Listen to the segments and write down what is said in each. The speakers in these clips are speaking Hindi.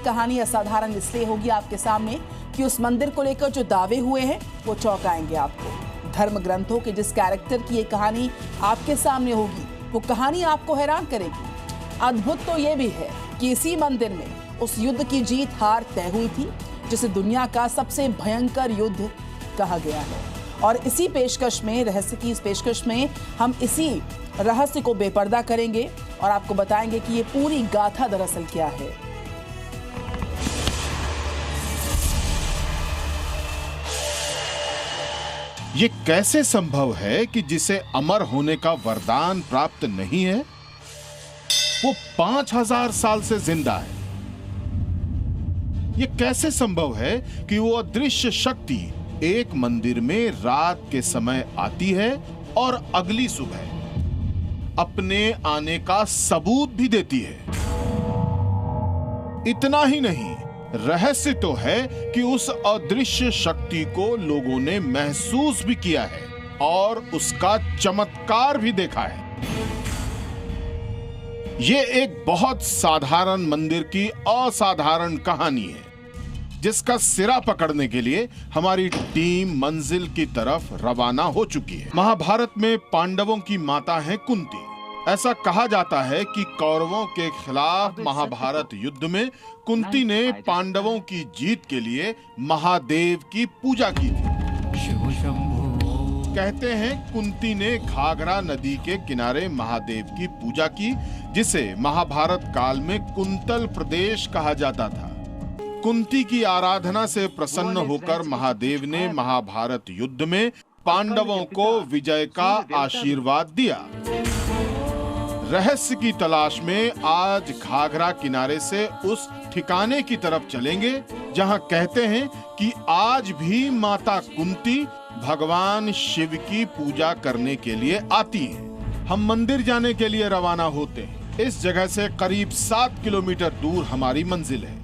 कहानी असाधारण इसलिए होगी आपके सामने कि उस मंदिर को लेकर जो दावे हुए हैं वो चौंकाएंगे आपको। धर्म ग्रंथों के जिस कैरेक्टर की ये कहानी आपके सामने होगी वो कहानी आपको हैरान करेगी। अद्भुत तो ये भी है कि इसी मंदिर में उस युद्ध की जीत हार तय हुई थी जिसे दुनिया का सबसे भयंकर युद्ध कहा गया है। और इसी पेशकश में, रहस्य की इस पेशकश में हम इसी रहस्य को बेपर्दा करेंगे और आपको बताएंगे कि ये पूरी गाथा दरअसल क्या है। ये कैसे संभव है कि जिसे अमर होने का वरदान प्राप्त नहीं है वो 5000 साल से जिंदा है? ये कैसे संभव है कि वो अदृश्य शक्ति एक मंदिर में रात के समय आती है और अगली सुबह अपने आने का सबूत भी देती है? इतना ही नहीं, रहस्य तो है कि उस अदृश्य शक्ति को लोगों ने महसूस भी किया है और उसका चमत्कार भी देखा है। ये एक बहुत साधारण मंदिर की असाधारण कहानी है जिसका सिरा पकड़ने के लिए हमारी टीम मंजिल की तरफ रवाना हो चुकी है। महाभारत में पांडवों की माता है कुंती। ऐसा कहा जाता है कि कौरवों के खिलाफ महाभारत युद्ध में कुंती ने पांडवों की जीत के लिए महादेव की पूजा की थी। कहते हैं कुंती ने घाघरा नदी के किनारे महादेव की पूजा की, जिसे महाभारत काल में कुंतल प्रदेश कहा जाता था। कुंती की आराधना से प्रसन्न होकर महादेव ने महाभारत युद्ध में पांडवों को विजय का आशीर्वाद दिया। रहस्य की तलाश में आज घाघरा किनारे से उस ठिकाने की तरफ चलेंगे जहां कहते हैं कि आज भी माता कुंती भगवान शिव की पूजा करने के लिए आती हैं। हम मंदिर जाने के लिए रवाना होते हैं। इस जगह से करीब 7 किलोमीटर दूर हमारी मंजिल है।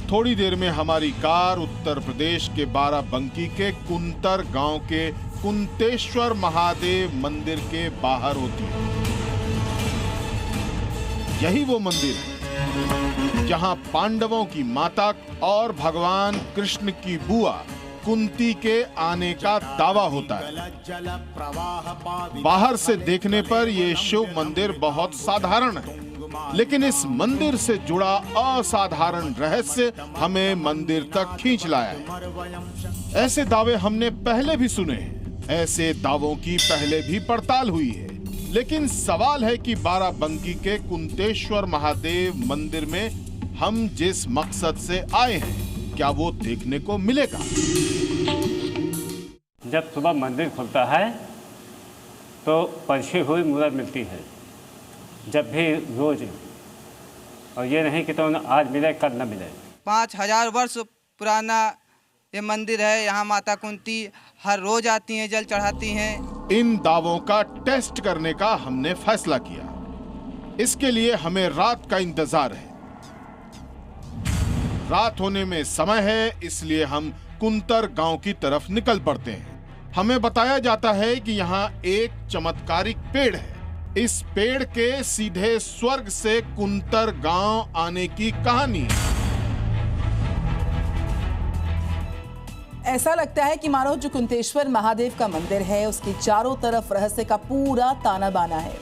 थोड़ी देर में हमारी कार उत्तर प्रदेश के बाराबंकी के कुंतर गांव के कुंतेश्वर महादेव मंदिर के बाहर होती है। यही वो मंदिर है जहां पांडवों की माता और भगवान कृष्ण की बुआ कुंती के आने का दावा होता है। बाहर से देखने पर यह शिव मंदिर बहुत साधारण है, लेकिन इस मंदिर से जुड़ा असाधारण रहस्य हमें मंदिर तक खींच लाया है। ऐसे दावे हमने पहले भी सुने हैं, ऐसे दावों की पहले भी पड़ताल हुई है, लेकिन सवाल है कि बाराबंकी के कुंतेश्वर महादेव मंदिर में हम जिस मकसद से आए हैं क्या वो देखने को मिलेगा? जब सुबह मंदिर खुलता है तो परछी हुई मुहूर्त मिलती है, जब भी रोज, और ये नहीं कि तो आज मिले कल न मिले। 5000 वर्ष पुराना ये मंदिर है। यहाँ माता कुंती हर रोज आती हैं, जल चढ़ाती हैं। इन दावों का टेस्ट करने का हमने फैसला किया। इसके लिए हमें रात का इंतजार है। रात होने में समय है, इसलिए हम कुंतर गांव की तरफ निकल पड़ते हैं। हमें बताया जाता है कि यहाँ एक चमत्कारिक पेड़ है। इस पेड़ के सीधे स्वर्ग से कुंतर गांव आने की कहानी है। ऐसा लगता है कि मानो जो कुंतेश्वर महादेव का मंदिर है उसके चारों तरफ रहस्य का पूरा ताना बाना है।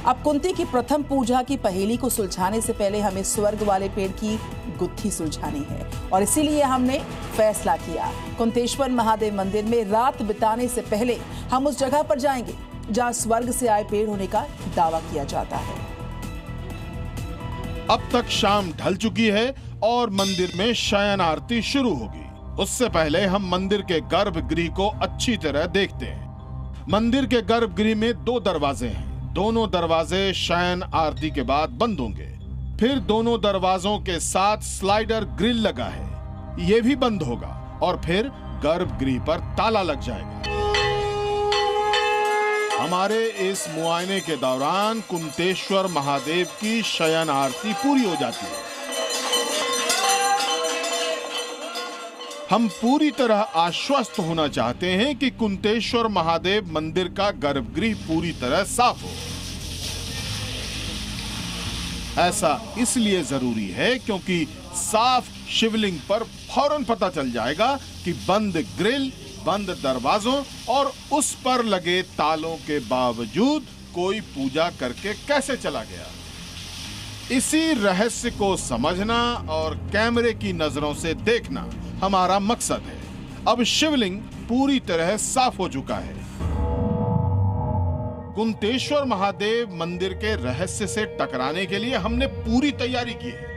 अब कुंती की प्रथम पूजा की पहेली को सुलझाने से पहले हमें स्वर्ग वाले पेड़ की गुत्थी सुलझानी है और इसीलिए हमने फैसला किया कुंतेश्वर महादेव मंदिर में रात बिताने से पहले हम उस जगह पर जाएंगे जहां स्वर्ग से आए पेड़ होने का दावा किया जाता है। अब तक शाम ढल चुकी है और मंदिर में शयन आरती शुरू होगी। उससे पहले हम मंदिर के गर्भगृह को अच्छी तरह देखते हैं। मंदिर के गर्भगृह में 2 दरवाजे हैं। दोनों दरवाजे शयन आरती के बाद बंद होंगे। फिर दोनों दरवाजों के साथ स्लाइडर ग्रिल लगा है, ये भी बंद होगा और फिर गर्भगृह पर ताला लग जाएगा। हमारे इस मुआयने के दौरान कुंतेश्वर महादेव की शयन आरती पूरी हो जाती है। हम पूरी तरह आश्वस्त होना चाहते हैं कि कुंतेश्वर महादेव मंदिर का गर्भगृह पूरी तरह साफ हो। ऐसा इसलिए जरूरी है क्योंकि साफ शिवलिंग पर फौरन पता चल जाएगा कि बंद ग्रिल, बंद दरवाजों और उस पर लगे तालों के बावजूद कोई पूजा करके कैसे चला गया। इसी रहस्य को समझना और कैमरे की नजरों से देखना हमारा मकसद है। अब शिवलिंग पूरी तरह साफ हो चुका है। कुंतेश्वर महादेव मंदिर के रहस्य से टकराने के लिए हमने पूरी तैयारी की है।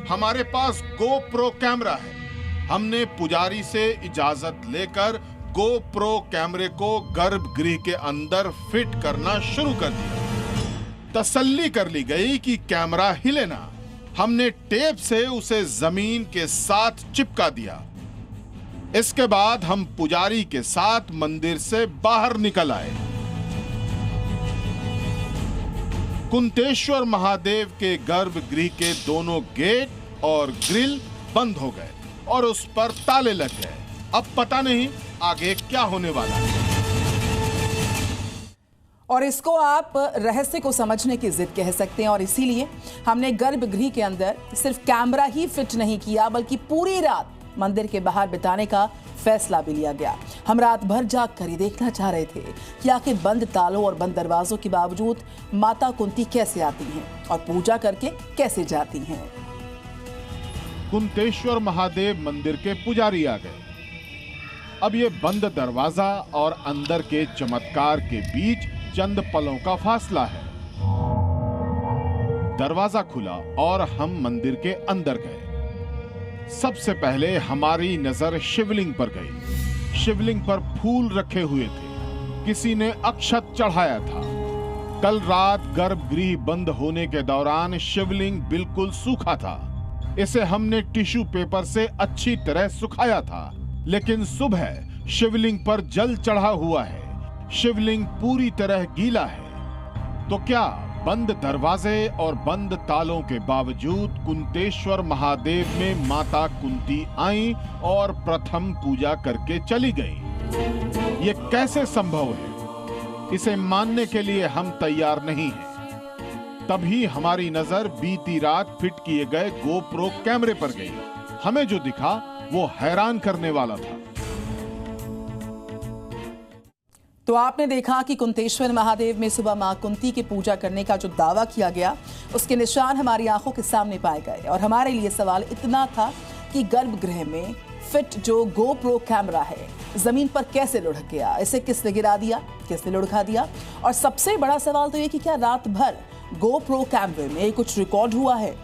हमारे पास गोप्रो कैमरा है। हमने पुजारी से इजाजत लेकर गोप्रो कैमरे को गर्भगृह के अंदर फिट करना शुरू कर दिया। तसल्ली कर ली गई कि कैमरा हिले ना। हमने टेप से उसे जमीन के साथ चिपका दिया। इसके बाद हम पुजारी के साथ मंदिर से बाहर निकल आए। कुंतेश्वर महादेव के गर्भगृह के दोनों गेट और ग्रिल बंद हो गए और उस पर ताले लग गए। अब पता नहीं आगे क्या होने वाला है। और इसको आप रहस्य को समझने की जिद कह सकते हैं। और इसीलिए हमने गर्भगृह के अंदर सिर्फ कैमरा ही फिट नहीं किया, बल्कि पूरी रात मंदिर के बाहर बिताने का फैसला भी लिया गया। हम रात भर जाग कर ही देखना चाह रहे थे कि आखिर बंद तालों और बंद दरवाजों के बावजूद माता कुंती कैसे आती हैं और पूजा करके कैसे जाती हैं। कुंतेश्वर महादेव मंदिर के पुजारी आ गए। अब ये बंद दरवाजा और अंदर के चमत्कार के बीच चंद पलों का फासला है। दरवाजा खुला और हम मंदिर के अंदर गए। सबसे पहले हमारी नजर शिवलिंग पर गई। शिवलिंग पर फूल रखे हुए थे। किसी ने अक्षत चढ़ाया था। कल रात गर्भगृह बंद होने के दौरान शिवलिंग बिल्कुल सूखा था। इसे हमने टिश्यू पेपर से अच्छी तरह सुखाया था, लेकिन सुबह शिवलिंग पर जल चढ़ा हुआ है। शिवलिंग पूरी तरह गीला है। तो क्या बंद दरवाजे और बंद तालों के बावजूद कुंतेश्वर महादेव में माता कुंती आई और प्रथम पूजा करके चली गई? ये कैसे संभव है? इसे मानने के लिए हम तैयार नहीं हैं। तभी हमारी नजर बीती रात फिट किए गए गोप्रो कैमरे पर गई। हमें जो दिखा वो हैरान करने वाला था। तो आपने देखा कि कुंतेश्वर महादेव में सुबह मां कुंती की पूजा करने का जो दावा किया गया, उसके निशान हमारी आंखों के सामने पाए गए। और हमारे लिए सवाल इतना था कि गर्भगृह में फिट जो गोप्रो कैमरा है जमीन पर कैसे लुढ़क गया, इसे किसने गिरा दिया, किसने लुढ़का दिया। और सबसे बड़ा सवाल तो ये कि क्या रात भर गोप्रो कैमरे में कुछ रिकॉर्ड हुआ है।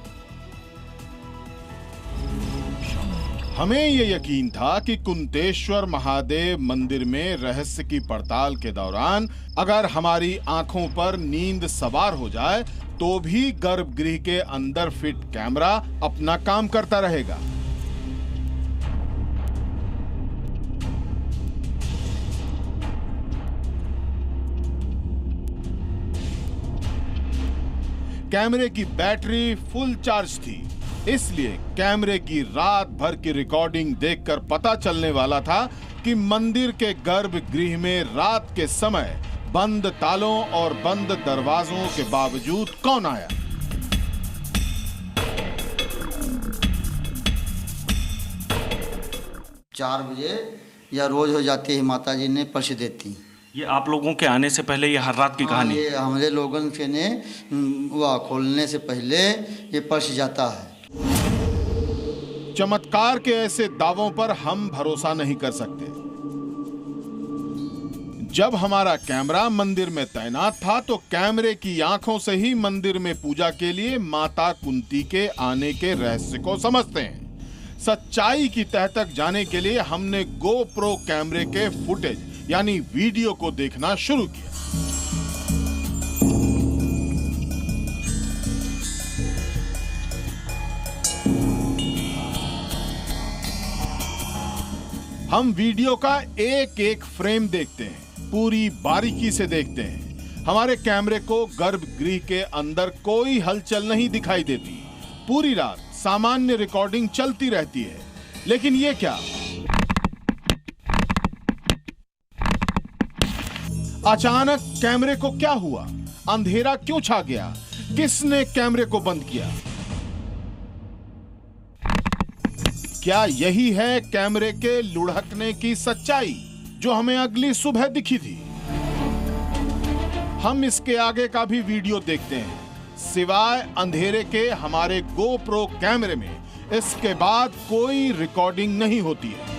हमें ये यकीन था कि कुंतेश्वर महादेव मंदिर में रहस्य की पड़ताल के दौरान अगर हमारी आंखों पर नींद सवार हो जाए तो भी गर्भगृह के अंदर फिट कैमरा अपना काम करता रहेगा। कैमरे की बैटरी फुल चार्ज थी, इसलिए कैमरे की रात भर की रिकॉर्डिंग देखकर पता चलने वाला था कि मंदिर के गर्भगृह में रात के समय बंद तालों और बंद दरवाजों के बावजूद कौन आया। चार बजे या रोज हो जाती है, माता जी ने पर्ची देती। ये आप लोगों के आने से पहले ये हर रात की कहानी? ये हमारे लोगों के ने वह खोलने से पहले ये पर्ची जाता है। चमत्कार के ऐसे दावों पर हम भरोसा नहीं कर सकते। जब हमारा कैमरा मंदिर में तैनात था तो कैमरे की आंखों से ही मंदिर में पूजा के लिए माता कुंती के आने के रहस्य को समझते हैं। सच्चाई की तह तक जाने के लिए हमने गोप्रो कैमरे के फुटेज यानी वीडियो को देखना शुरू किया। हम वीडियो का एक एक फ्रेम देखते हैं, पूरी बारीकी से देखते हैं। हमारे कैमरे को गर्भगृह के अंदर कोई हलचल नहीं दिखाई देती। पूरी रात सामान्य रिकॉर्डिंग चलती रहती है, लेकिन ये क्या? अचानक कैमरे को क्या हुआ? अंधेरा क्यों छा गया? किसने कैमरे को बंद किया? क्या यही है कैमरे के लुढ़कने की सच्चाई जो हमें अगली सुबह दिखी थी? हम इसके आगे का भी वीडियो देखते हैं। सिवाय अंधेरे के हमारे गोप्रो कैमरे में इसके बाद कोई रिकॉर्डिंग नहीं होती है।